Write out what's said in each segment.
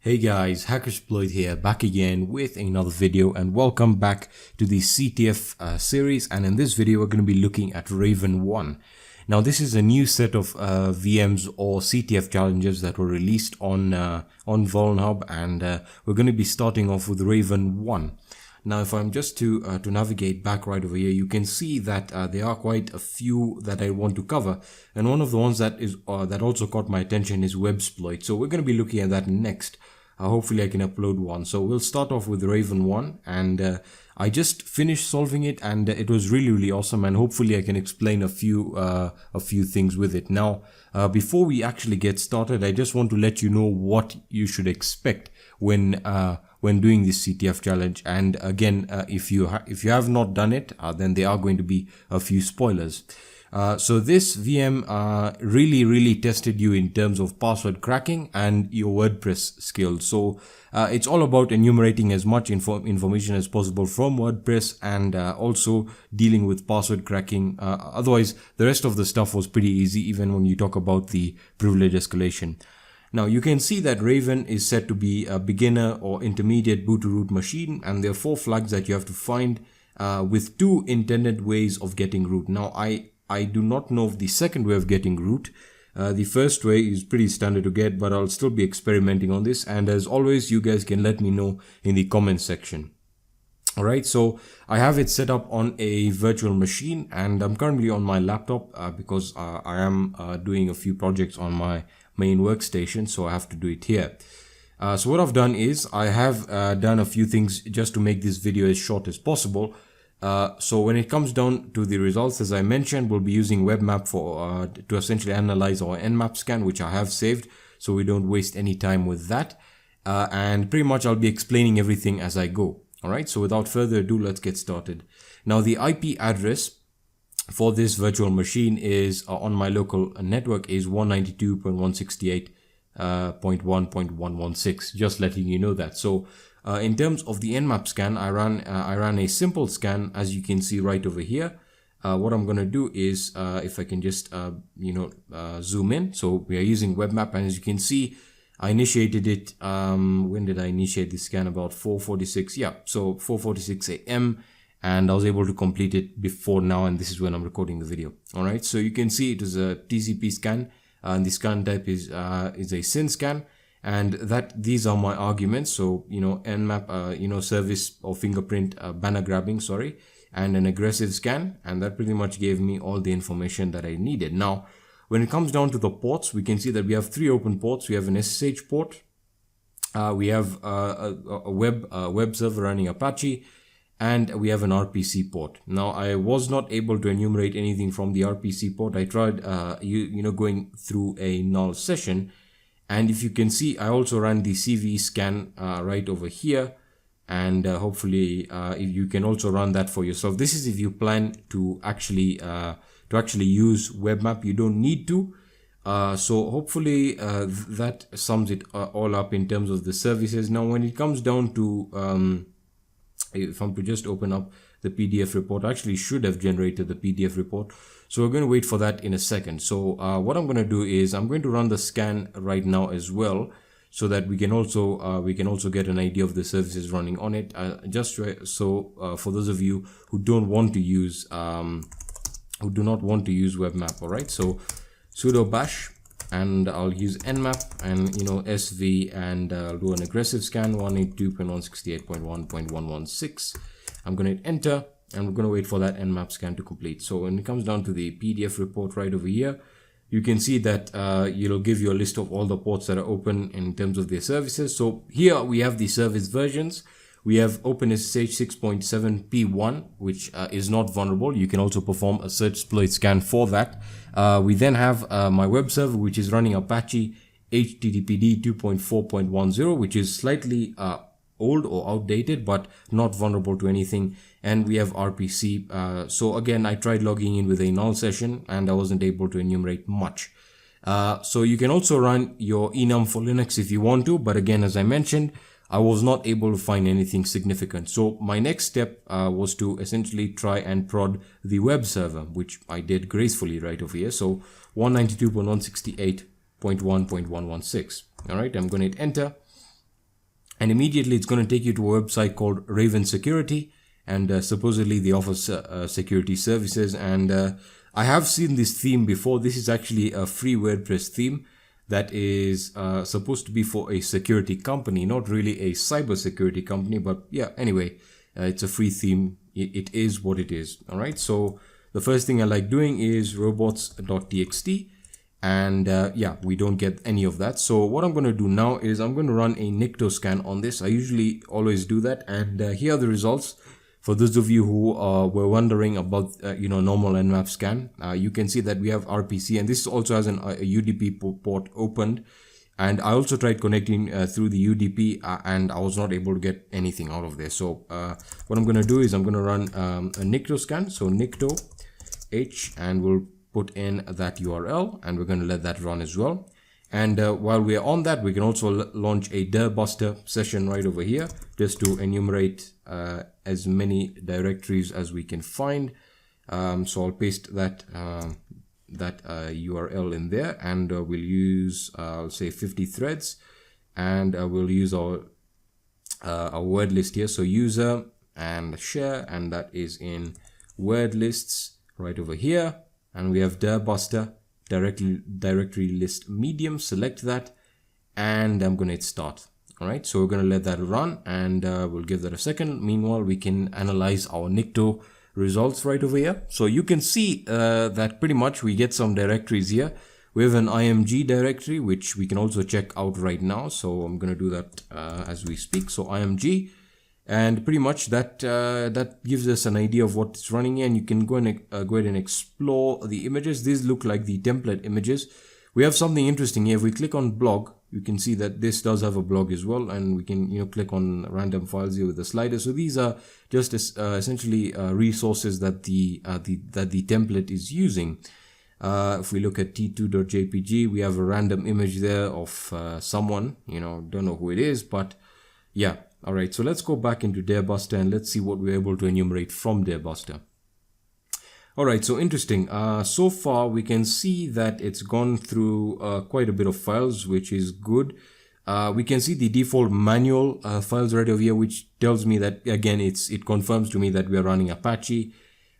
Hey guys, HackerSploit here, back again with another video, and welcome back to the CTF series. And in this video we're going to be looking at Raven1. Now this is a new set of VMs or CTF challenges that were released on VulnHub, and we're going to be starting off with Raven1. Now if I'm just to navigate back right over here, you can see that there are quite a few that I want to cover, and one of the ones that is that also caught my attention is Websploit. So we're going to be looking at that next. Hopefully I can upload one. So we'll start off with Raven1, and I just finished solving it, and it was really awesome, and hopefully I can explain a few things with it. Now before we actually get started, I just want to let you know what you should expect when doing this CTF challenge. And again, if you have not done it, then there are going to be a few spoilers. So this VM really tested you in terms of password cracking and your WordPress skills. So it's all about enumerating as much information as possible from WordPress, and also dealing with password cracking. Otherwise, the rest of the stuff was pretty easy, even when you talk about the privilege escalation. Now you can see that Raven is set to be a beginner or intermediate boot to root machine, and there are 4 flags that you have to find with 2 intended ways of getting root. Now I do not know of the second way of getting root. The first way is pretty standard to get, but I'll still be experimenting on this, and as always you guys can let me know in the comment section. Alright, so I have it set up on a virtual machine, and I'm currently on my laptop because I am doing a few projects on my main workstation, so I have to do it here. So what I've done is I have done a few things just to make this video as short as possible. So when it comes down to the results, as I mentioned, we'll be using WebMap for to essentially analyze our Nmap scan, which I have saved, so we don't waste any time with that. And pretty much I'll be explaining everything as I go. Alright, so without further ado, let's get started. Now the IP address for this virtual machine is on my local network is 192.168.1.116, just letting you know that. So in terms of the Nmap scan, I ran a simple scan, as you can see right over here. What I'm going to do is if I can just zoom in. So we are using WebMap, and as you can see, I initiated it. When did I initiate the scan? About 4:46. Yeah, so 4:46 a.m. and I was able to complete it before now, and this is when I'm recording the video. All right, so you can see it is a TCP scan, and the scan type is a SYN scan, and these are my arguments. So Nmap, service or fingerprint banner grabbing, sorry, and an aggressive scan, and that pretty much gave me all the information that I needed. Now when it comes down to the ports, we can see that we have 3 open ports. We have an SSH port, we have a web server running Apache, and we have an RPC port. Now I was not able to enumerate anything from the RPC port. I tried going through a null session, and if you can see, I also ran the CVE scan right over here, and hopefully if you can also run that for yourself. This is if you plan to actually use WebMap. You don't need to. So hopefully that sums it all up in terms of the services. Now when it comes down to if I'm to just open up the PDF report, I actually should have generated the PDF report, so we're going to wait for that in a second. So what I'm going to do is I'm going to run the scan right now as well, so that we can also get an idea of the services running on it. For those of you who do not want to use WebMap. All right, so sudo bash, and I'll use Nmap and SV, and I'll do an aggressive scan 192.168.1.116. I'm going to hit enter, and we're going to wait for that Nmap scan to complete. So when it comes down to the PDF report right over here, you can see that it'll give you a list of all the ports that are open in terms of their services. So here we have the service versions. We have OpenSSH 6.7 P1, which is not vulnerable. You can also perform a search exploit scan for that. We then have my web server, which is running Apache HTTPD 2.4.10, which is slightly old or outdated, but not vulnerable to anything. And we have RPC. So again, I tried logging in with a null session, and I wasn't able to enumerate much. So you can also run your enum for Linux if you want to, but again, as I mentioned, I was not able to find anything significant. So my next step was to essentially try and prod the web server, which I did gracefully right over here. So 192.168.1.116. All right, I'm going to hit enter. And immediately it's going to take you to a website called Raven Security, and supposedly they offer security services. And I have seen this theme before. This is actually a free WordPress theme that is supposed to be for a security company, not really a cyber security company, but yeah, anyway, it's a free theme. It is what it is. All right, so the first thing I like doing is robots.txt, and yeah, we don't get any of that. So what I'm going to do now is I'm going to run a Nikto scan on this. I usually always do that, and here are the results. For those of you who were wondering about normal nmap scan, you can see that we have RPC, and this also has a UDP port opened. And I also tried connecting through the UDP, and I was not able to get anything out of there. So what I'm going to do is I'm going to run a Nikto scan. So Nikto H, and we'll put in that URL, and we're going to let that run as well. And while we're on that, we can also launch a dirbuster session right over here, just to enumerate as many directories as we can find. So I'll paste that URL in there, and we'll use I'll say 50 threads, and we'll use our word list here. So user and share, and that is in word lists right over here. And we have dirbuster directory list medium. Select that, and I'm going to hit start. All right, so we're going to let that run, and we'll give that a second. Meanwhile, we can analyze our Nikto results right over here. So you can see that pretty much we get some directories here. We have an img directory, which we can also check out right now. So I'm going to do that as we speak. So img, and pretty much that gives us an idea of what's running here, and you can go ahead and explore the images. These look like the template images. We have something interesting here. If we click on blog, you can see that this does have a blog as well, and we can click on random files here with the slider. So these are just essentially resources that the template is using. If we look at t2.jpg, we have a random image there of someone, don't know who it is, but yeah. All right, so let's go back into dirbuster, and let's see what we're able to enumerate from dirbuster. All right, so interesting. So far, we can see that it's gone through quite a bit of files, which is good. We can see the default manual files right over here, which tells me that, again, it confirms to me that we are running Apache.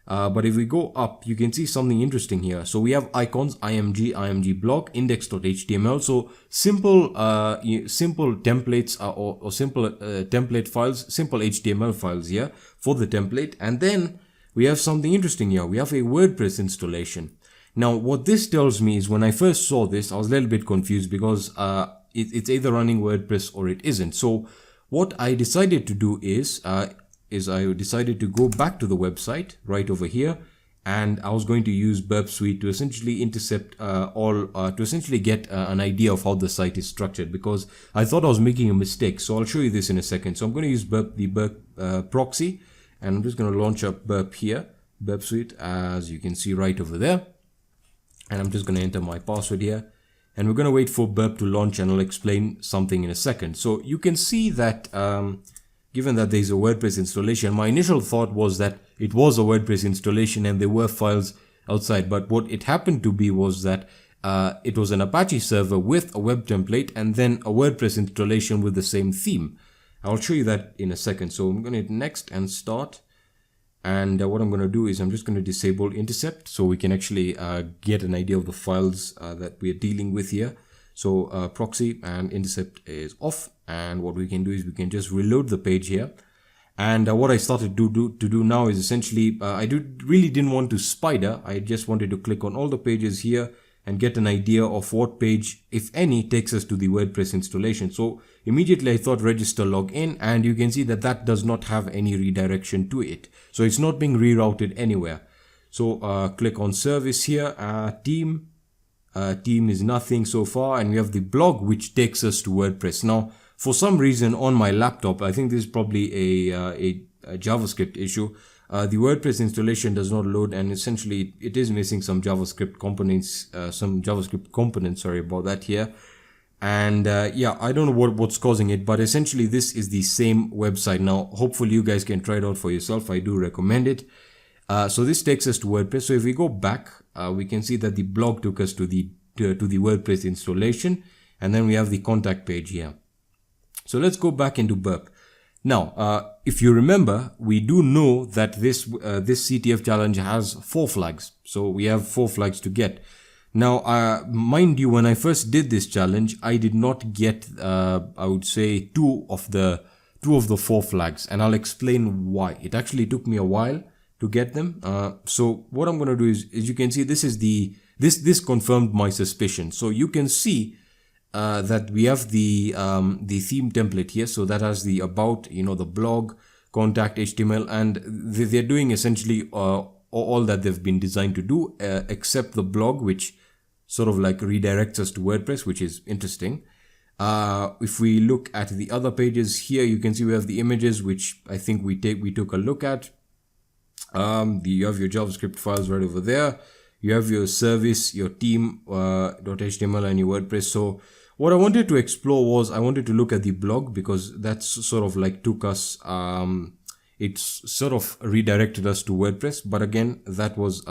But if we go up, you can see something interesting here. So we have icons, img blog, index.html. So simple templates or simple template files, simple HTML files here for the template. And then we have something interesting here. We have a WordPress installation. Now, what this tells me is, when I first saw this, I was a little bit confused because it's either running WordPress or it isn't. So what I decided to do is I decided to go back to the website right over here, and I was going to use Burp Suite to essentially intercept to essentially get an idea of how the site is structured, because I thought I was making a mistake. So I'll show you this in a second. So I'm going to use the Burp proxy, and I'm just going to launch up Burp here, Burp Suite, as you can see right over there. And I'm just going to enter my password here, and we're going to wait for Burp to launch, and I'll explain something in a second. So you can see that given that there's a WordPress installation, my initial thought was that it was a WordPress installation and there were files outside. But what it happened to be was that it was an Apache server with a web template and then a WordPress installation with the same theme. I'll show you that in a second. So I'm going to hit next and start. And what I'm going to do is I'm just going to disable intercept so we can actually get an idea of the files that we're dealing with here. So proxy and intercept is off, and what we can do is we can just reload the page here. And what I started to do now is essentially I really didn't want to spider. I just wanted to click on all the pages here and get an idea of what page, if any, takes us to the WordPress installation. So immediately I thought register login, and you can see that that does not have any redirection to it. So it's not being rerouted anywhere. So click on service here, team. Team is nothing so far, and we have the blog, which takes us to WordPress. Now, for some reason on my laptop, I think this is probably a JavaScript issue. The WordPress installation does not load, and essentially it is missing some JavaScript components, sorry about that here. And yeah, I don't know what's causing it, but essentially this is the same website. Now, hopefully you guys can try it out for yourself. I do recommend it. So this takes us to WordPress. So if we go back, we can see that the blog took us to the WordPress installation, and then we have the contact page here. So let's go back into burp. Now, if you remember, we do know that this CTF challenge has 4 flags. So we have 4 flags to get. Now, mind you, when I first did this challenge, I did not get, I would say, 2 of the 4 flags, and I'll explain why. It actually took me a while to get them. So what I'm going to do is you can see, this is this confirmed my suspicion. So you can see that we have the theme template here. So that has the about, the blog, contact HTML, and they're doing essentially all that they've been designed to do, except the blog, which sort of like redirects us to WordPress, which is interesting. If we look at the other pages here, you can see we have the images, which I think we took a look at. You have your JavaScript files right over there. You have your service, your team .html, and your WordPress. So what I wanted to explore was I wanted to look at the blog, because that's sort of like took us, it's sort of redirected us to WordPress. But again, that was,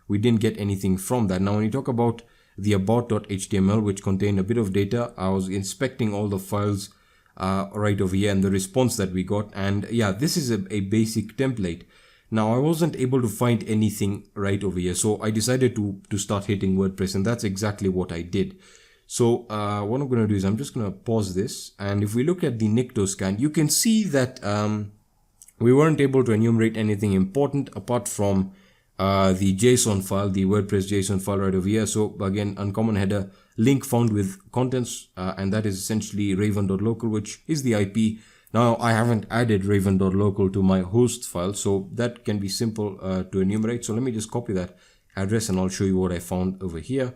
we didn't get anything from that. Now, when you talk about the about.html, which contained a bit of data, I was inspecting all the files right over here and the response that we got. And yeah, this is a basic template. Now, I wasn't able to find anything right over here. So I decided to start hitting WordPress, and that's exactly what I did. So what I'm going to do is I'm just going to pause this. And if we look at the Nikto scan, you can see that we weren't able to enumerate anything important apart from the JSON file, the WordPress JSON file right over here. So again, uncommon header, link found with contents, and that is essentially raven.local, which is the IP. Now, I haven't added raven.local to my host file, so that can be simple to enumerate. So let me just copy that address and I'll show you what I found over here.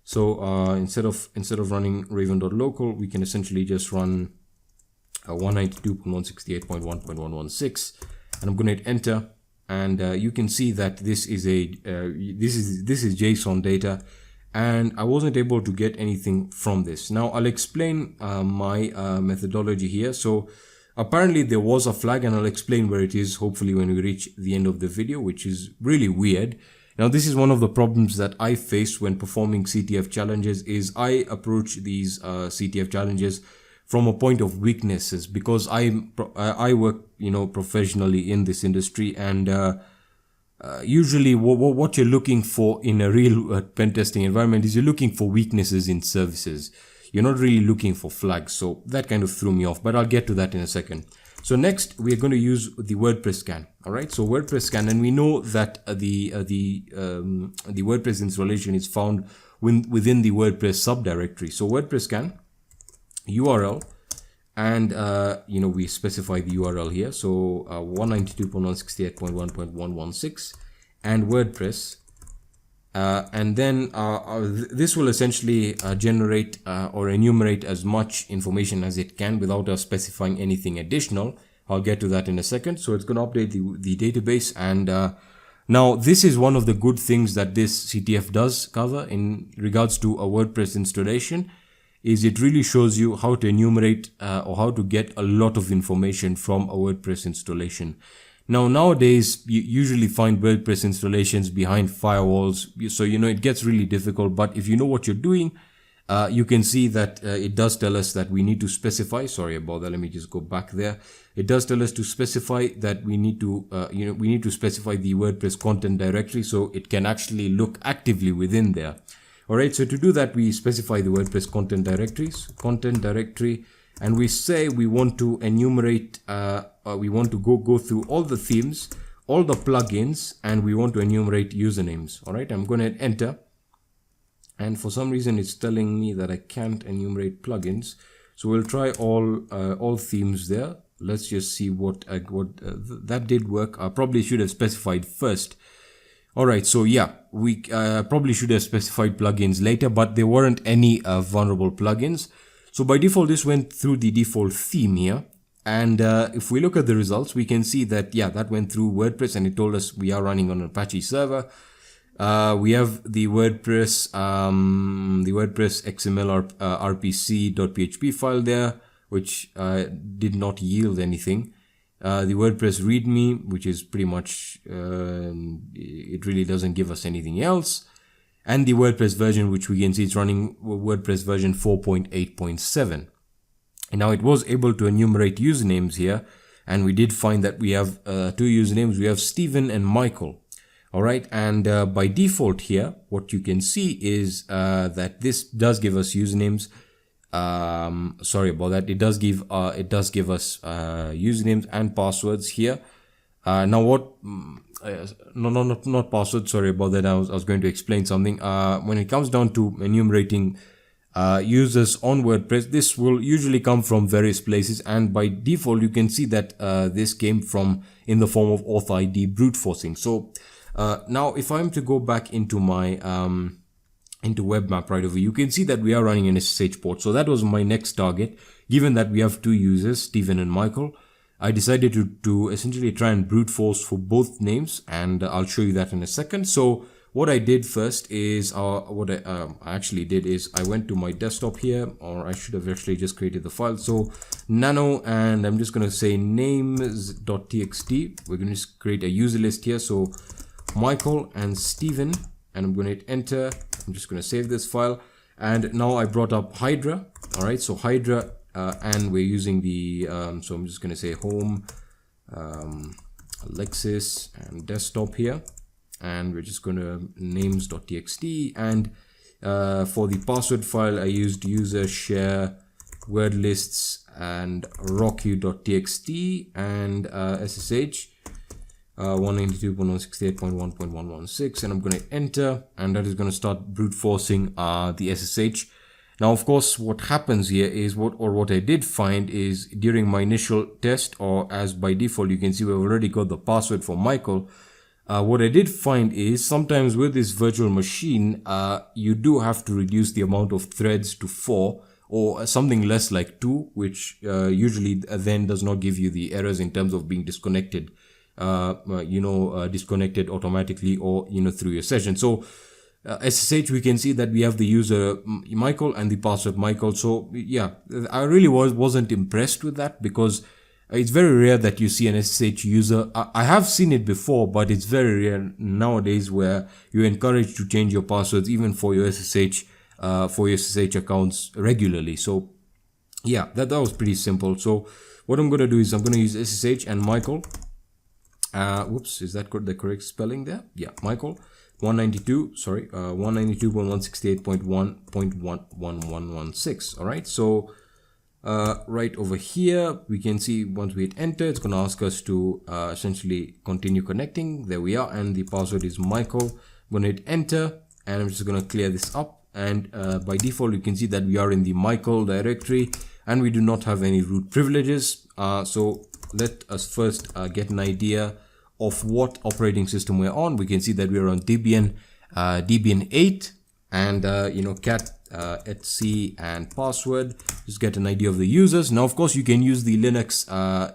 So instead of running raven.local, we can essentially just run 192.168.1.116, and I'm going to hit enter. And you can see that this is this is JSON data, and I wasn't able to get anything from this. Now I'll explain my methodology here. So apparently there was a flag, and I'll explain where it is hopefully when we reach the end of the video, which is really weird. Now, this is one of the problems that I face when performing CTF challenges, is I approach these CTF challenges from a point of weaknesses, because I work, professionally in this industry, and usually what you're looking for in a real pen testing environment is you're looking for weaknesses in services. You're not really looking for flags. So that kind of threw me off, but I'll get to that in a second. So next, we are going to use the Wordpress Scan. All right. So Wordpress Scan, and we know that the Wordpress installation is found within the Wordpress subdirectory. So Wordpress Scan URL, and we specify the URL here. So 192.168.1.116 and WordPress. And then this will essentially generate or enumerate as much information as it can without us specifying anything additional. I'll get to that in a second. So it's going to update the database. And now this is one of the good things that this CTF does cover in regards to a WordPress installation, is it really shows you how to enumerate or how to get a lot of information from a WordPress installation. Now, nowadays, you usually find WordPress installations behind firewalls. So, it gets really difficult. But if you know what you're doing, you can see that it does tell us that we need to specify. Sorry about that. Let me just go back there. It does tell us to specify that we need to, we need to specify the WordPress content directory so it can actually look actively within there. All right. So to do that, we specify the WordPress content directory, and we say we want to enumerate, we want to go through all the themes, all the plugins, and we want to enumerate usernames. All right, I'm going to enter. And for some reason, it's telling me that I can't enumerate plugins. So we'll try all themes there. Let's just see what that did work. I probably should have specified first. All right, so yeah, we probably should have specified plugins later, but there weren't any vulnerable plugins. So by default, this went through the default theme here. And if we look at the results, we can see that, yeah, that went through WordPress, and it told us we are running on an Apache server. We have the WordPress XML RPC.php file there, which did not yield anything. The WordPress README, which is pretty much, it really doesn't give us anything else. And the WordPress version, which we can see it's running WordPress version 4.8.7. Now it was able to enumerate usernames here, and we did find that we have 2 usernames. We have Stephen and Michael. Alright, and by default here, what you can see is that this does give us usernames. Sorry about that. It does give us usernames and passwords here. Now what? Not passwords. Sorry about that. I was going to explain something. When it comes down to enumerating users on WordPress, this will usually come from various places, and by default you can see that this came from in the form of auth ID brute forcing. So now if I'm to go back into my into webmap right over, you can see that we are running an SSH port. So that was my next target. Given that we have 2 users, Stephen and Michael, I decided to essentially try and brute force for both names, and I'll show you that in a second. So what I did first is, what I actually did is I went to my desktop here, or I should have actually just created the file. So nano, and I'm just going to say names.txt. We're going to just create a user list here. So Michael and Stephen, and I'm going to hit enter. I'm just going to save this file, and now I brought up Hydra. All right, so Hydra, and we're using the so I'm just going to say home, Alexis, and desktop here, and we're just going to names.txt, and for the password file I used user share word lists and rocku.txt and ssh 192.168.1.116, and I'm going to enter, and that is going to start brute forcing the SSH. Now, of course, what happens here is what I did find is during my initial test, or as by default, you can see we've already got the password for Michael. What I did find is sometimes with this virtual machine, you do have to reduce the amount of threads to 4 or something less like 2, which usually then does not give you the errors in terms of being disconnected. Disconnected automatically, or through your session. So SSH, we can see that we have the user Michael and the password Michael. So yeah, I really wasn't impressed with that, because it's very rare that you see an SSH user. I have seen it before, but it's very rare nowadays where you're encouraged to change your passwords even for your SSH accounts regularly. So yeah, that was pretty simple. So what I'm going to do is I'm going to use SSH and Michael. Whoops, is that the correct spelling there? Yeah, Michael 192.168.1.1116. All right, so right over here we can see once we hit enter, it's going to ask us to essentially continue connecting. There we are, and the password is Michael. I'm going to hit enter, and I'm just going to clear this up, and by default you can see that we are in the Michael directory, and we do not have any root privileges. So let us first get an idea of what operating system we're on. We can see that we're on Debian 8, and cat etc and password. Just get an idea of the users. Now, of course, you can use the Linux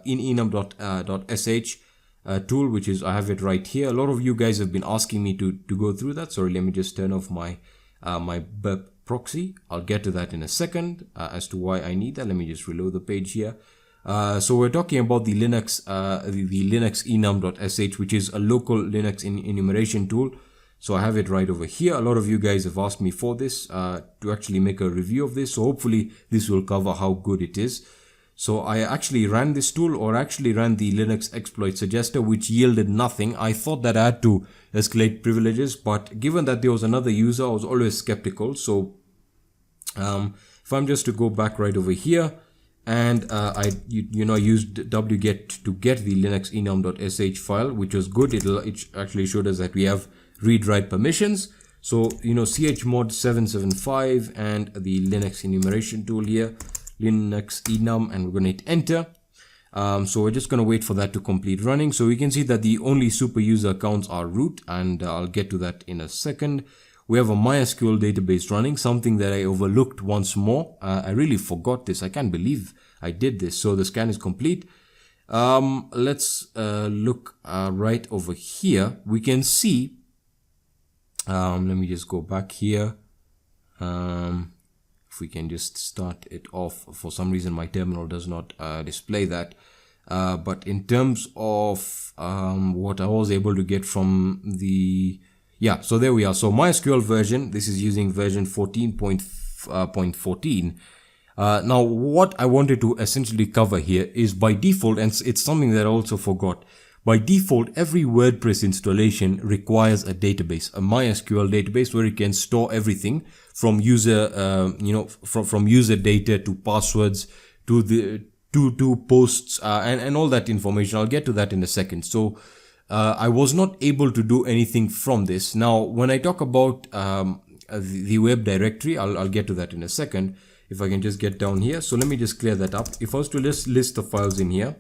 enum.sh tool, which is, I have it right here. A lot of you guys have been asking me to go through that. Sorry, let me just turn off my my burp proxy. I'll get to that in a second as to why I need that. Let me just reload the page here. So we're talking about the Linux, the Linux enum.sh, which is a local Linux enumeration tool. So I have it right over here. A lot of you guys have asked me for this, to actually make a review of this. So hopefully this will cover how good it is. So I actually ran this tool, or actually ran the Linux exploit suggester, which yielded nothing. I thought that I had to escalate privileges, but given that there was another user, I was always skeptical. So if I'm just to go back right over here, and I used wget to get the Linux enum.sh file, which was good. It actually showed us that we have read-write permissions. So chmod 775 and the Linux enumeration tool here, Linux enum, and we're going to hit enter. So we're just going to wait for that to complete running. So we can see that the only super user accounts are root, and I'll get to that in a second. We have a MySQL database running, something that I overlooked once more. I really forgot this. I can't believe I did this. So the scan is complete. Let's look right over here. We can see, let me just go back here. If we can just start it off. For some reason my terminal does not display that. But in terms of what I was able to get from the... Yeah, so there we are. So MySQL version, this is using version 14.14. Now, what I wanted to essentially cover here is by default, and it's something that I also forgot. By default, every WordPress installation requires a database, a MySQL database where you can store everything from user, from user data to passwords to the to posts and all that information. I'll get to that in a second. So I was not able to do anything from this. Now, when I talk about the web directory, I'll get to that in a second. If I can just get down here. So let me just clear that up. If I was to list the files in here,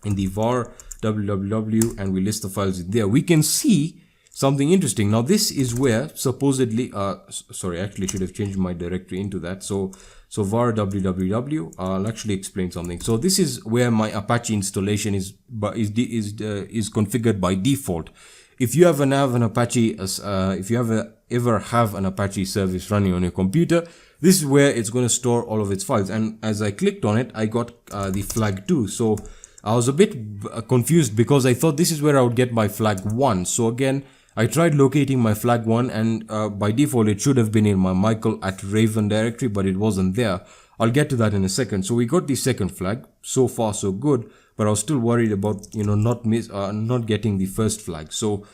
in the var www, and we list the files in there, we can see something interesting. Now this is where supposedly, sorry, I actually should have changed my directory into that. So var www, I'll actually explain something. So this is where my Apache installation is configured by default. If you ever have an Apache, if you ever have an Apache service running on your computer, this is where it's going to store all of its files. And as I clicked on it, I got the flag 2. So I was a bit confused because I thought this is where I would get my flag 1. So again, I tried locating my flag 1, and by default it should have been in my Mysql@Raven directory, but it wasn't there. I'll get to that in a second. So we got the second flag. So far so good, but I was still worried about not getting the first flag. So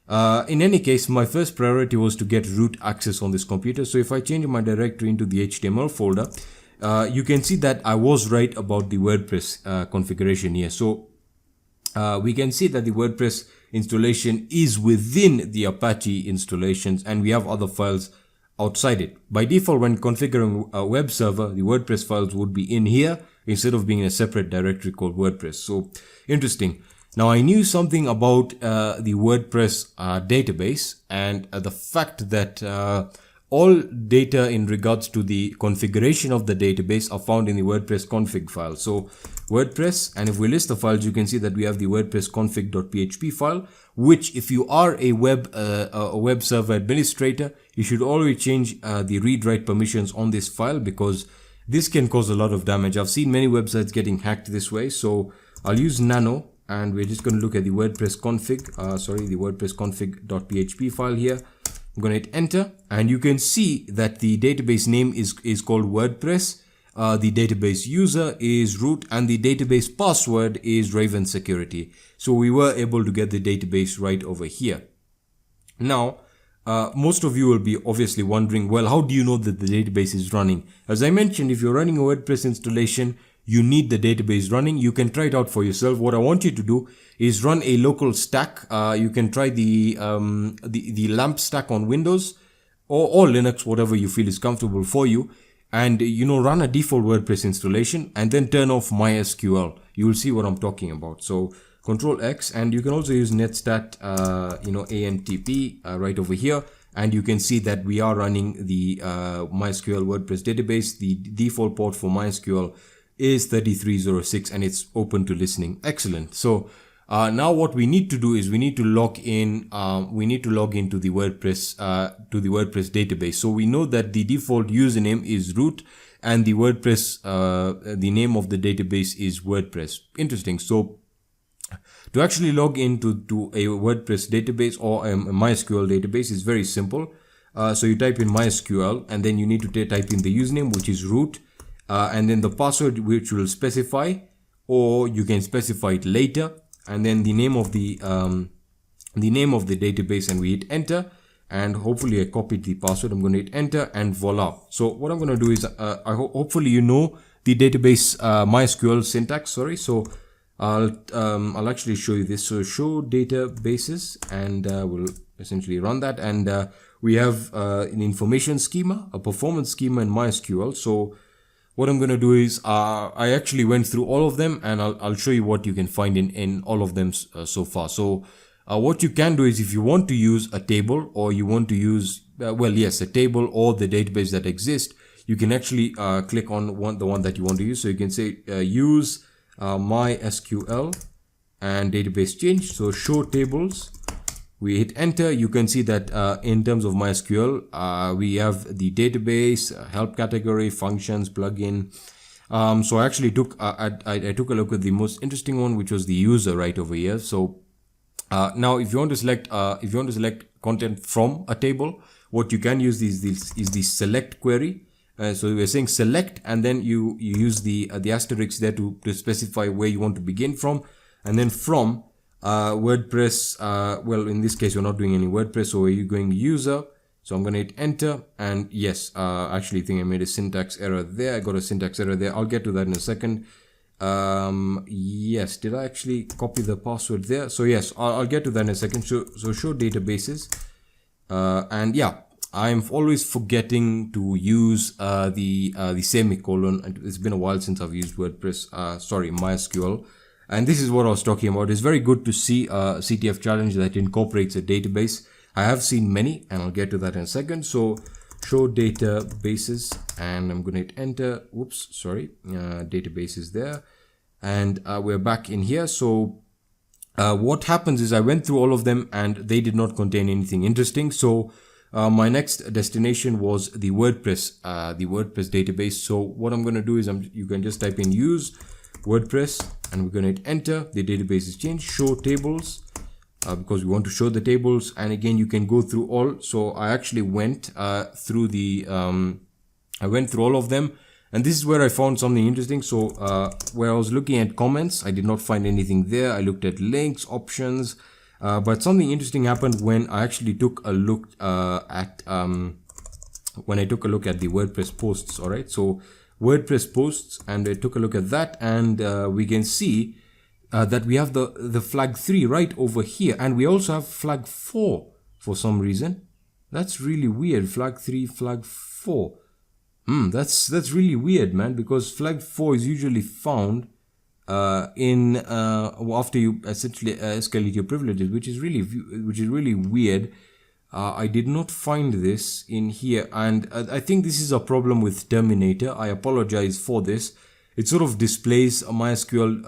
in any case, my first priority was to get root access on this computer. So if I change my directory into the HTML folder, you can see that I was right about the WordPress configuration here. So we can see that the WordPress installation is within the Apache installations, and we have other files outside it. By default, when configuring a web server, the WordPress files would be in here instead of being in a separate directory called WordPress. So interesting. Now I knew something about the WordPress database, and the fact that all data in regards to the configuration of the database are found in the WordPress config file. So WordPress, and if we list the files, you can see that we have the WordPress config.php file, which if you are a web server administrator, you should always change the read-write permissions on this file, because this can cause a lot of damage. I've seen many websites getting hacked this way. So I'll use nano, and we're just going to look at the WordPress config, the WordPress config.php file here. I'm going to hit enter, and you can see that the database name is called WordPress. The database user is root, and the database password is Raven security. So we were able to get the database right over here. Now, most of you will be obviously wondering, well, how do you know that the database is running? As I mentioned, if you're running a WordPress installation, you need the database running. You can try it out for yourself. What I want you to do is run a local stack. You can try the LAMP stack on Windows or Linux, whatever you feel is comfortable for you. And run a default WordPress installation and then turn off MySQL. You will see what I'm talking about. So Control X, and you can also use netstat, ANTP right over here. And you can see that we are running the MySQL WordPress database. The default port for MySQL is 3306, and it's open to listening. Excellent. So now what we need to do is we need to log in. We need to log into the WordPress database. So we know that the default username is root, and the WordPress the name of the database is WordPress. Interesting. So to actually log into a WordPress database or a MySQL database is very simple. So you type in MySQL, and then you need to type in the username, which is root. And then the password, which will specify, or you can specify it later, and then the name of the database, and we hit enter, and hopefully I copied the password. I'm going to hit enter, and voila. So what I'm going to do is hopefully you know the database MySQL syntax. Sorry, so I'll actually show you this. So show databases, and we'll essentially run that, and we have an information schema, a performance schema in MySQL. So what I'm going to do is I actually went through all of them, and I'll show you what you can find in all of them so far. So what you can do is, if you want to use a table, or you want to use a table or the database that exists, you can actually click on the one that you want to use. So you can say use MySQL and database change. So show tables. We hit enter. You can see that in terms of MySQL, we have the database, help category, functions, plugin. So I actually took I took a look at the most interesting one, which was the user right over here. So now, if you want to select content from a table, what you can use is the select query, So we're saying select, and then you use the asterisk there to specify where you want to begin from, and then from WordPress. Well, in this case, you're not doing any WordPress, so you're going user. So I'm going to hit enter, and yes, actually I think I made a syntax error there. I got a syntax error there. I'll get to that in a second. Yes, did I actually copy the password there? So yes, I'll get to that in a second. So show databases, and yeah, I'm always forgetting to use the semicolon. It's been a while since I've used WordPress, MySQL. And this is what I was talking about. It's very good to see a CTF challenge that incorporates a database. I have seen many, and I'll get to that in a second. So show databases, and I'm going to hit enter. Whoops, sorry, databases there. And we're back in here. So what happens is I went through all of them and they did not contain anything interesting. So my next destination was the WordPress database. So what I'm going to do is you can just type in use WordPress, and we're going to hit enter. The database is changed. Show tables, because we want to show the tables. And again, you can go through all. So I actually went through I went through all of them, and this is where I found something interesting. So where I was looking at comments, I did not find anything there. I looked at links, options, but something interesting happened when I actually took a look at the WordPress posts. All right, so WordPress posts, and I took a look at that, and we can see that we have the flag 3 right over here, and we also have flag 4 for some reason. That's really weird. Flag 3, flag 4. That's really weird, man, because flag 4 is usually found after you essentially escalate your privileges, which is really weird. I did not find this in here, and I think this is a problem with Terminator. I apologize for this. It sort of displays MySQL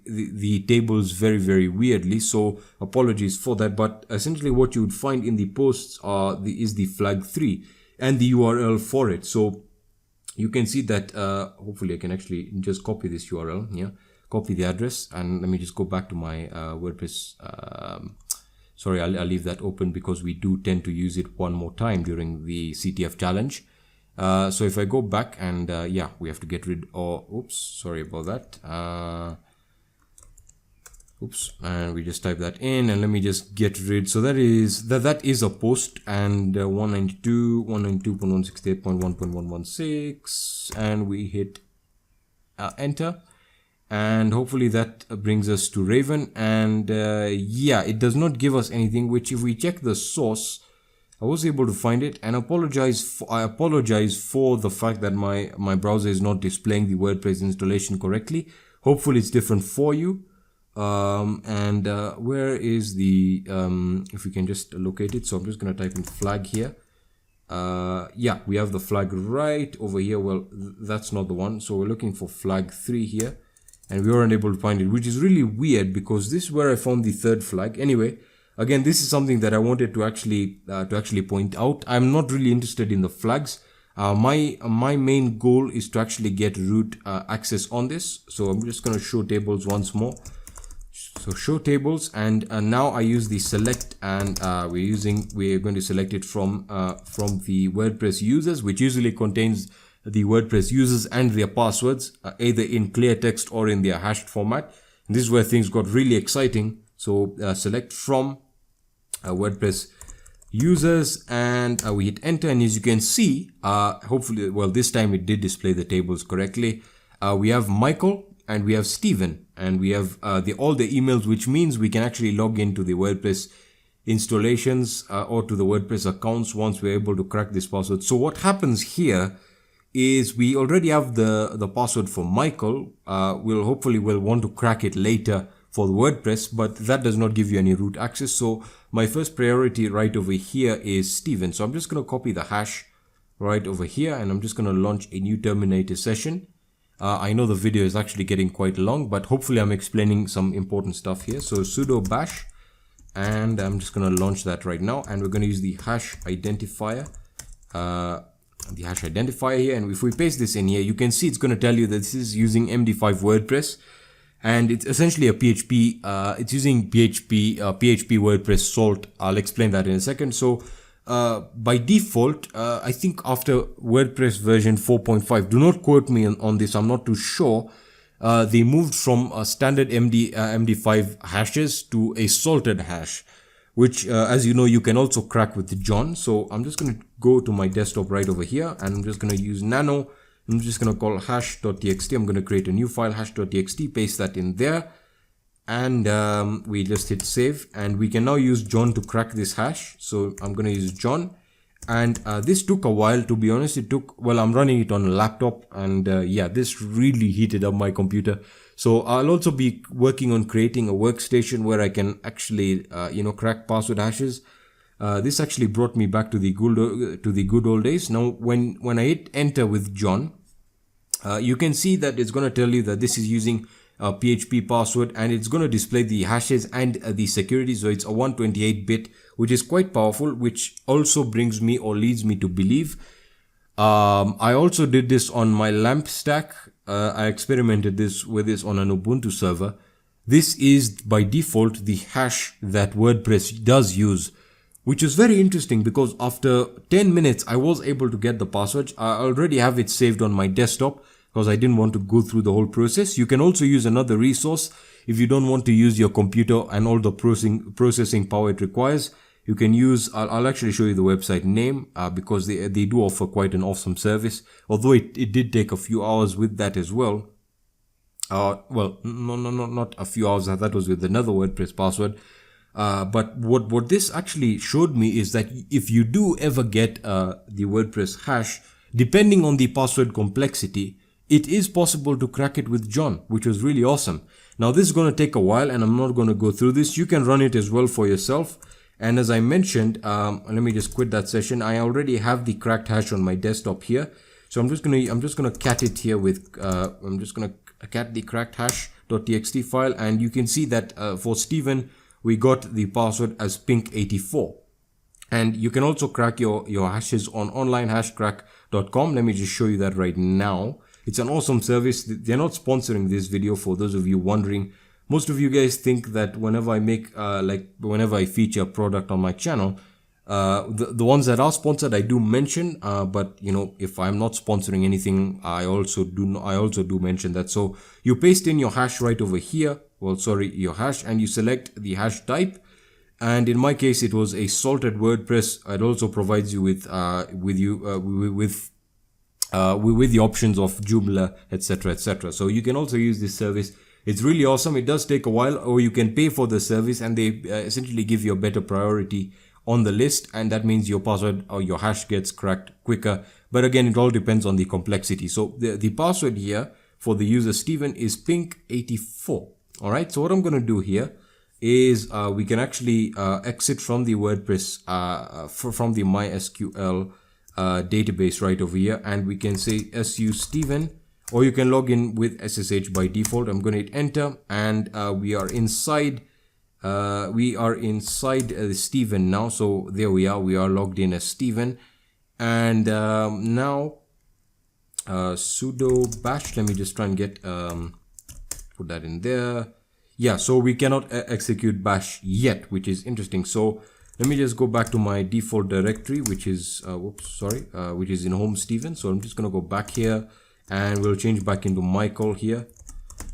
the tables very weirdly, so apologies for that. But essentially what you would find in the posts is the flag 3 and the URL for it. So you can see that hopefully I can actually just copy this URL. Yeah, copy the address, and let me just go back to my WordPress. Sorry, I'll leave that open because we do tend to use it one more time during the CTF challenge. So if I go back and yeah, we have to get rid of, oops, sorry about that. Oops, and we just type that in, and let me just get rid. So that is a post, and 192.168.1.116, and we hit enter. And hopefully that brings us to Raven, and yeah, it does not give us anything, which if we check the source, I was able to find it, and I apologize for the fact that my browser is not displaying the WordPress installation correctly. Hopefully it's different for you. And where is the if we can just locate it. So I'm just going to type in flag here. Yeah, we have the flag right over here. Well, that's not the one, so we're looking for flag 3 here, and we weren't able to find it, which is really weird because this is where I found the third flag. Anyway, again, this is something that I wanted to actually point out. I'm not really interested in the flags. My main goal is to actually get root access on this. So I'm just going to show tables once more. So show tables, and now I use the select, and we're going to select it from the WordPress users, which usually contains the WordPress users and their passwords, either in clear text or in their hashed format. And this is where things got really exciting. So select from WordPress users, and we hit enter, and as you can see, hopefully, well, this time it did display the tables correctly. We have Michael and we have Stephen, and we have all the emails, which means we can actually log into the WordPress installations or to the WordPress accounts once we're able to crack this password. So what happens here is we already have the password for Michael. We'll want to crack it later for the WordPress, but that does not give you any root access. So my first priority right over here is Stephen. So I'm just going to copy the hash right over here, and I'm just going to launch a new Terminator session. I know the video is actually getting quite long, but hopefully I'm explaining some important stuff here. So sudo bash, and I'm just going to launch that right now, and we're going to use the hash identifier. Here, and if we paste this in here, you can see it's going to tell you that this is using MD5 WordPress, and it's essentially a PHP. It's using PHP WordPress Salt. I'll explain that in a second. So by default, I think after WordPress version 4.5, do not quote me on this, I'm not too sure, they moved from standard MD5 hashes to a salted hash, which as you know, you can also crack with John. So I'm just going to go to my desktop right over here, and I'm just going to use nano. I'm just going to call hash.txt. I'm going to create a new file, hash.txt, paste that in there, and we just hit save, and we can now use John to crack this hash. So I'm going to use John, and this took a while, to be honest. It took, well, I'm running it on a laptop, and yeah, this really heated up my computer. So I'll also be working on creating a workstation where I can actually crack password hashes. This actually brought me back to the good old days. Now when I hit enter with John, you can see that it's going to tell you that this is using a PHP password, and it's going to display the hashes and the security. So it's a 128-bit, which is quite powerful, which also brings me or leads me to believe. I also did this on my LAMP stack. I experimented with this on an Ubuntu server. This is by default the hash that WordPress does use, which is very interesting because after 10 minutes, I was able to get the password. I already have it saved on my desktop because I didn't want to go through the whole process. You can also use another resource if you don't want to use your computer and all the processing power it requires. You can use, I'll actually show you the website name because they do offer quite an awesome service, although it did take a few hours with that as well. Well, no, not a few hours. That was with another WordPress password. But what this actually showed me is that if you do ever get the WordPress hash, depending on the password complexity, it is possible to crack it with John, which was really awesome. Now this is going to take a while, and I'm not going to go through this. You can run it as well for yourself. And as I mentioned, let me just quit that session. I already have the cracked hash on my desktop here. So I'm just gonna cat it here with, I'm just gonna cat the cracked hash.txt file, and you can see that for Steven, we got the password as pink84. And you can also crack your hashes on onlinehashcrack.com. Let me just show you that right now. It's an awesome service. They're not sponsoring this video, for those of you wondering. Most of you guys think that whenever I make, whenever I feature a product on my channel, the ones that are sponsored, I do mention, but you know, if I'm not sponsoring anything, I also do mention that. So you paste in your hash right over here. Well, sorry, your hash, and you select the hash type. And in my case, it was a salted WordPress. It also provides you with the options of Joomla, etc., etc. So you can also use this service. It's really awesome. It does take a while, or you can pay for the service, and they essentially give you a better priority on the list, and that means your password or your hash gets cracked quicker. But again, it all depends on the complexity. So the password here for the user Steven is pink84. All right. So what I'm going to do here is we can actually exit from the WordPress from the MySQL database right over here, and we can say su Steven. Or you can log in with SSH by default. I'm going to hit enter, and we are inside Steven now. So there we are. We are logged in as Steven, and now sudo bash. Let me just try and get put that in there. Yeah. So we cannot execute bash yet, which is interesting. So let me just go back to my default directory, which is which is in home Steven. So I'm just going to go back here. And we'll change back into Michael here,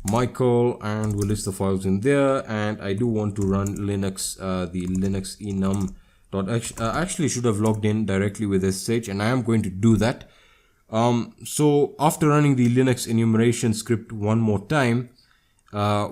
Michael, and we'll list the files in there. And I do want to run Linux, the Linux enum. I actually should have logged in directly with SSH, and I am going to do that. So after running the Linux enumeration script one more time,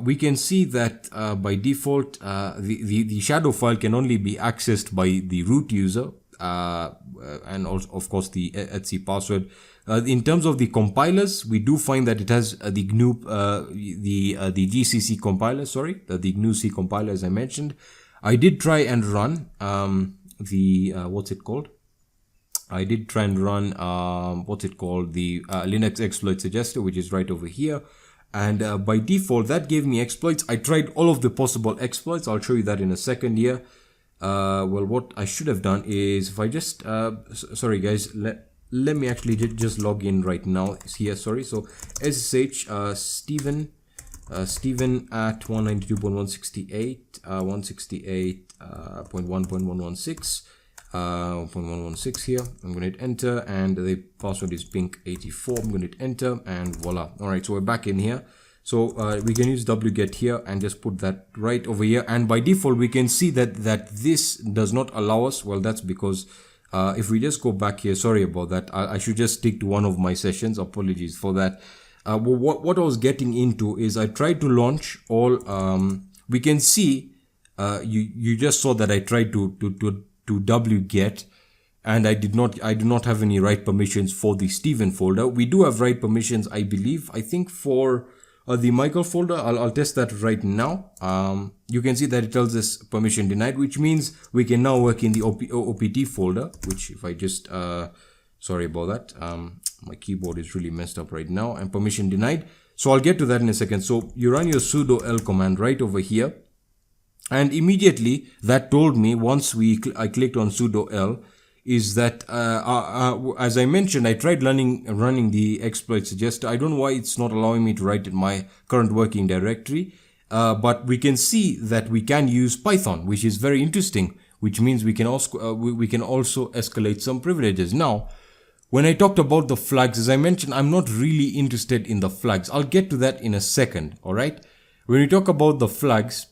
we can see that by default, the shadow file can only be accessed by the root user, and also, of course, the etc password. In terms of the compilers, we do find that it has the GNU, the GCC compiler, the GNU C compiler, as I mentioned. I did try and run what's it called? I did try and run the Linux exploit suggester, which is right over here. And by default, that gave me exploits. I tried all of the possible exploits. I'll show you that in a second here. Well, what I should have done is, if I just, sorry guys, let me actually just log in right now here. Sorry. So SSH Steven at 192.168 168.1.116. 1.116 here. I'm going to hit enter, and the password is pink84. I'm going to hit enter, and voila. All right, so we're back in here. So we can use wget here and just put that right over here. And by default, we can see that this does not allow us. Well, that's because if we just go back here, sorry about that. I should just stick to one of my sessions. Apologies for that. What I was getting into is I tried to launch all. We can see you just saw that I tried to wget, and I do not have any write permissions for the Steven folder. We do have write permissions, I believe. I think for the Michael folder, I'll test that right now. You can see that it tells us permission denied, which means we can now work in the OPT folder, which if I just, sorry about that. My keyboard is really messed up right now, and permission denied. So I'll get to that in a second. So you run your sudo l command right over here. And immediately that told me, once I clicked on sudo l, is that as I mentioned, I tried running the exploit suggester. I don't know why it's not allowing me to write in my current working directory, but we can see that we can use Python, which is very interesting, which means we can also escalate some privileges. Now, when I talked about the flags, as I mentioned, I'm not really interested in the flags. I'll get to that in a second. All right. When we talk about the flags,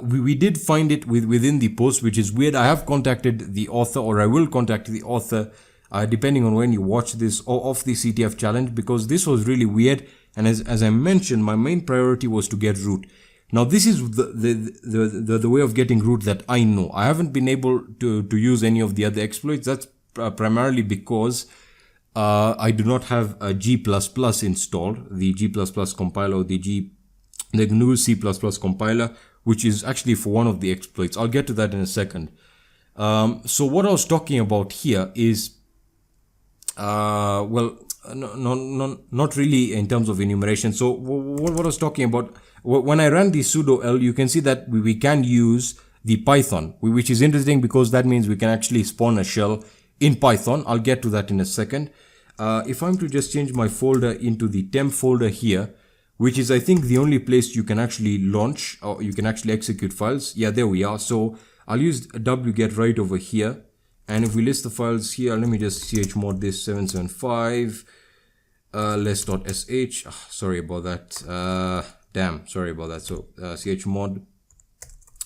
we did find it within the post, which is weird. I have contacted the author, or I will contact the author, depending on when you watch this, of the CTF challenge, because this was really weird. And as I mentioned, my main priority was to get root. Now, this is the way of getting root that I know. I haven't been able to use any of the other exploits. That's primarily because I do not have a G++ installed, the G++ compiler, or the GNU C++ compiler, which is actually for one of the exploits. I'll get to that in a second. So what I was talking about here is, well, not really in terms of enumeration. So what I was talking about, when I ran the sudo l, you can see that we can use the Python, which is interesting because that means we can actually spawn a shell in Python. I'll get to that in a second. If I'm to just change my folder into the temp folder here, which is, I think, the only place you can actually launch, or you can actually execute files. Yeah, there we are. So I'll use wget right over here. And if we list the files here, let me just chmod this 775 less.sh. Sorry about that. Damn, sorry about that. So chmod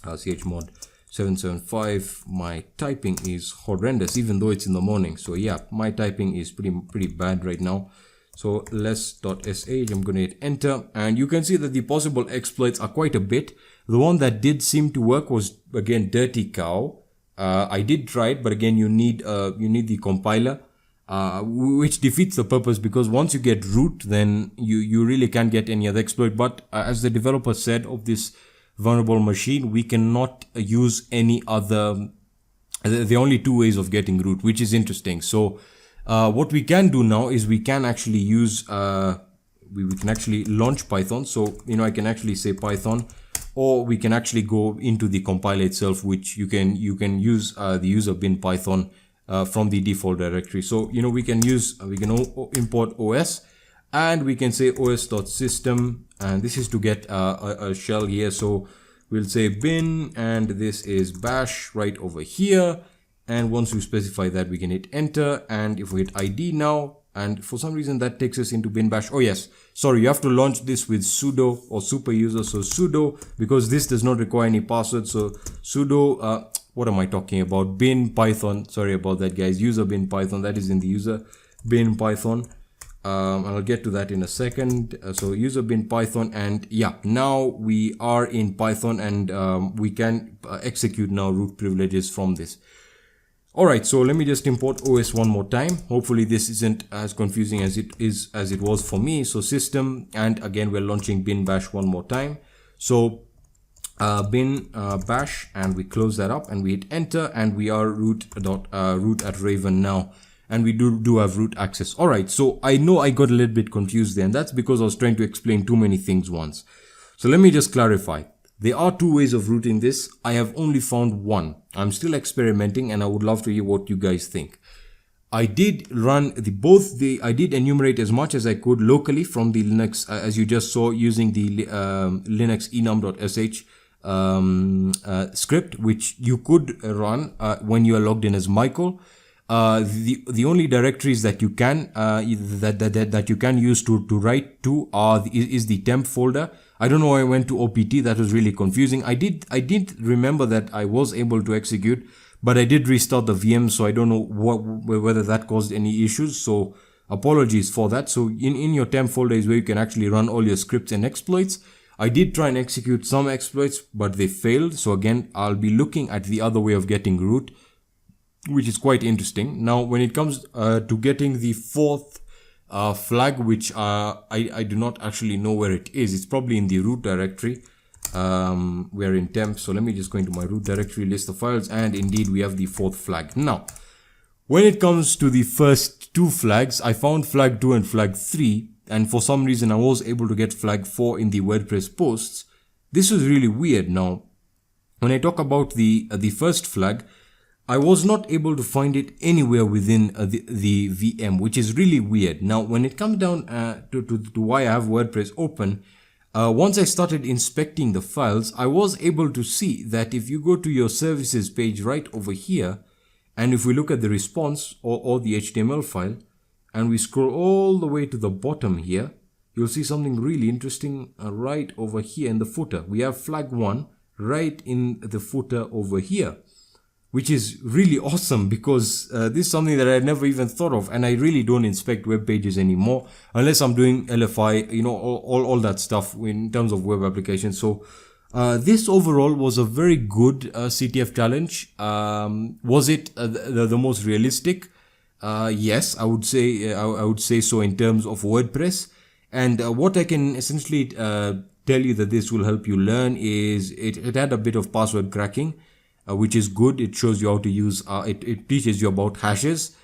775. My typing is horrendous, even though it's in the morning. So yeah, my typing is pretty bad right now. So less.sh, I'm going to hit enter, and you can see that the possible exploits are quite a bit. The one that did seem to work was, again, dirty cow. I did try it, but again, you need the compiler, which defeats the purpose, because once you get root, then you really can't get any other exploit. But as the developer said of this vulnerable machine, we cannot use any other. There are only two ways of getting root, which is interesting. So what we can do now is we can actually use, we can actually launch Python. So, I can actually say Python, or we can actually go into the compiler itself, which you can use the user bin Python from the default directory. So, we can import OS, and we can say os.system, and this is to get a shell here. So we'll say bin, and this is bash right over here. And once we specify that, we can hit enter. And if we hit ID now, and for some reason that takes us into bin bash. Oh yes, sorry, you have to launch this with sudo or super user. So sudo, because this does not require any password. So sudo, what am I talking about? Bin Python. Sorry about that, guys. User bin Python. That is in the user bin Python. I'll get to that in a second. So user bin Python, and yeah, now we are in Python, and we can execute now root privileges from this. Alright, so let me just import OS one more time. Hopefully this isn't as confusing as it was for me. So system, and again we're launching bin bash one more time. So bin bash, and we close that up, and we hit enter, and we are root at Raven now, and we do have root access. Alright, so I know I got a little bit confused there, and that's because I was trying to explain too many things once. So let me just clarify. There are two ways of rooting this. I have only found one. I'm still experimenting, and I would love to hear what you guys think. I did run I did enumerate as much as I could locally from the Linux, as you just saw, using the Linux enum.sh script which you could run when you are logged in as Michael. The only directories that you can that you can use to write to is the temp folder. I don't know why I went to OPT. That was really confusing. I did remember that I was able to execute, but I did restart the VM, so I don't know whether that caused any issues. So apologies for that. So in your temp folder is where you can actually run all your scripts and exploits. I did try and execute some exploits, but they failed. So again, I'll be looking at the other way of getting root, which is quite interesting. Now, when it comes to getting the fourth flag, which I do not actually know where it is. It's probably in the root directory. We're in temp, so let me just go into my root directory, list of files, and indeed we have the fourth flag. Now, when it comes to the first two flags, I found flag 2 and flag 3, and for some reason I was able to get flag 4 in the WordPress posts. This was really weird. Now, when I talk about the first flag, I was not able to find it anywhere within the VM, which is really weird. Now, when it comes down to why I have WordPress open, once I started inspecting the files, I was able to see that if you go to your services page right over here, and if we look at the response or the HTML file, and we scroll all the way to the bottom here, you'll see something really interesting right over here in the footer. We have flag 1 right in the footer over here, which is really awesome because this is something that I never even thought of, and I really don't inspect web pages anymore unless I'm doing LFI, you know, all that stuff in terms of web applications. So this overall was a very good CTF challenge. Was it the most realistic? Yes, I would say so in terms of WordPress. And what I can essentially tell you that this will help you learn is it had a bit of password cracking, which is good. It shows you how to use, it teaches you about hashes.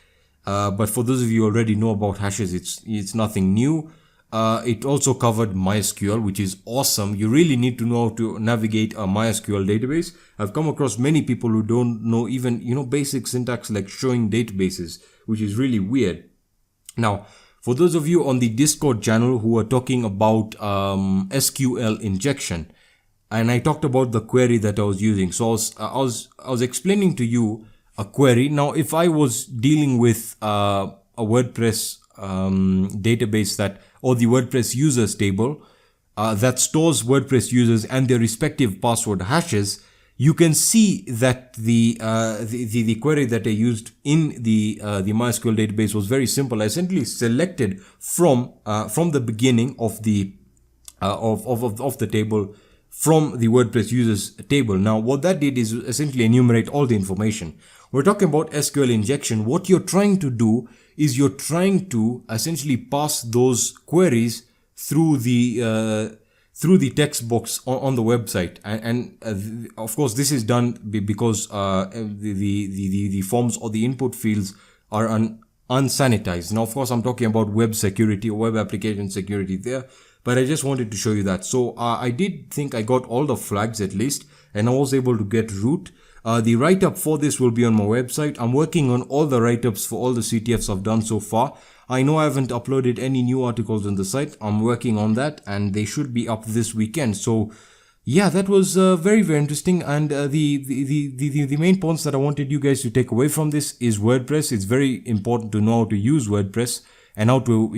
But for those of you who already know about hashes, it's nothing new. It also covered MySQL, which is awesome. You really need to know how to navigate a MySQL database. I've come across many people who don't know even, you know, basic syntax like showing databases, which is really weird. Now, for those of you on the Discord channel who are talking about SQL injection, and I talked about the query that I was using. So I was explaining to you a query. Now, if I was dealing with a WordPress database or the WordPress users table that stores WordPress users and their respective password hashes, you can see that the query that I used in the MySQL database was very simple. I simply selected from the beginning of the table, from the WordPress users table. Now, what that did is essentially enumerate all the information. We're talking about SQL injection. What you're trying to do is you're trying to essentially pass those queries through the text box on the website, and of course this is done because the forms or the input fields are unsanitized. Now, of course, I'm talking about web security or web application security there, but I just wanted to show you that. So I did think I got all the flags at least, and I was able to get root. The write-up for this will be on my website. I'm working on all the write-ups for all the CTFs I've done so far. I know I haven't uploaded any new articles on the site. I'm working on that, and they should be up this weekend. So yeah, that was very, very interesting. And the main points that I wanted you guys to take away from this is WordPress. It's very important to know how to use WordPress and how to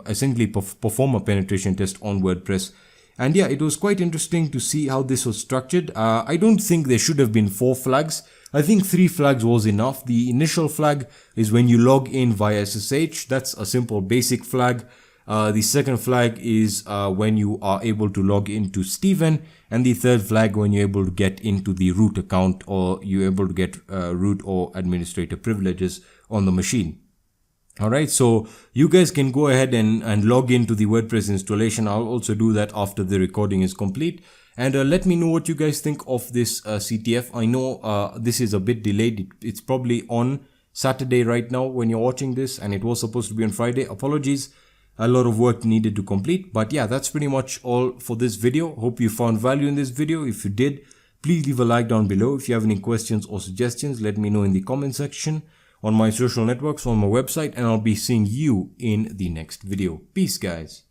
essentially perform a penetration test on WordPress. And yeah, it was quite interesting to see how this was structured. I don't think there should have been 4 flags. I think 3 flags was enough. The initial flag is when you log in via SSH. That's a simple basic flag. The second flag is when you are able to log into Steven. And the third flag when you're able to get into the root account, or you're able to get root or administrator privileges on the machine. Alright, so you guys can go ahead and log into the WordPress installation. I'll also do that after the recording is complete. And let me know what you guys think of this CTF. I know this is a bit delayed. It's probably on Saturday right now when you're watching this, and it was supposed to be on Friday. Apologies, a lot of work needed to complete. But yeah, that's pretty much all for this video. Hope you found value in this video. If you did, please leave a like down below. If you have any questions or suggestions, let me know in the comment section, on my social networks, on my website, and I'll be seeing you in the next video. Peace, guys.